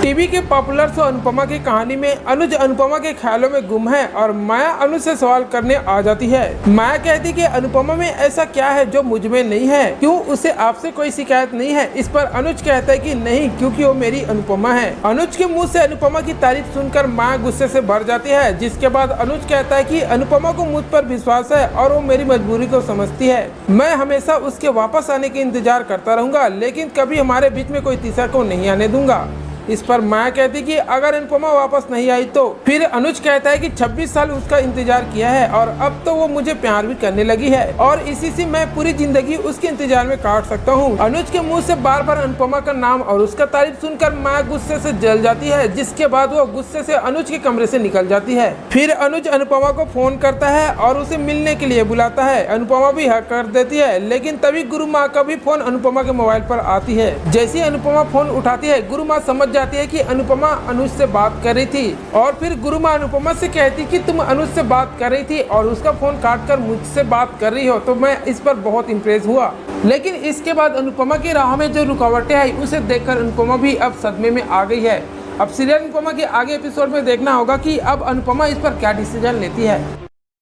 TV के popular show Anupama की कहानी में अनुज अनुपमा के ख्यालों में गुम है और माया अनुज से सवाल करने आ जाती है। माया कहती कि अनुपमा में ऐसा क्या है जो मुझ में नहीं है, क्यों उसे आपसे कोई शिकायत नहीं है। इस पर अनुज कहता है कि नहीं, क्योंकि वो मेरी अनुपमा है। अनुज के मुंह से अनुपमा की तारीफ सुनकर माया गुस्से से भर जाती है, जिसके बाद अनुज कहता है कि अनुपमा को मुझ पर विश्वास है और वो मेरी मजबूरी को समझती है। मैं हमेशा उसके वापस आने का इंतजार करता रहूंगा, लेकिन कभी हमारे बीच में कोई तीसरा को नहीं आने दूंगा। इस पर माया कहती कि अगर अनुपमा वापस नहीं आई तो। फिर अनुज कहता है कि 26 साल उसका इंतजार किया है और अब तो वो मुझे प्यार भी करने लगी है और इसी से मैं पूरी जिंदगी उसके इंतजार में काट सकता हूँ। अनुज के मुंह से बार बार अनुपमा का नाम और उसका तारीफ सुनकर माया गुस्से से जल जाती है, जिसके बाद वो गुस्से से अनुज के कमरे से निकल जाती है। फिर अनुज अनुपमा को फोन करता है और उसे मिलने के लिए बुलाता है। अनुपमा भी हाँ कर देती है, लेकिन तभी गुरु माँ का भी फोन अनुपमा के मोबाइल पर आती है। जैसे ही अनुपमा फोन उठाती है, गुरु माँ समझ जाती है कि अनुपमा अनुज से बात कर रही थी और फिर गुरु माँ अनुपमा से कहती कि तुम अनुज से बात कर रही थी और उसका फोन काटकर मुझसे बात कर रही हो। तो मैं इस पर बहुत इम्प्रेस हुआ। लेकिन इसके बाद अनुपमा की राह में जो रुकावटें आई उसे देखकर अनुपमा भी अब सदमे में आ गई है। अब सीरियल अनुपमा के आगे एपिसोड में देखना होगा कि अब अनुपमा इस पर क्या डिसीजन लेती है।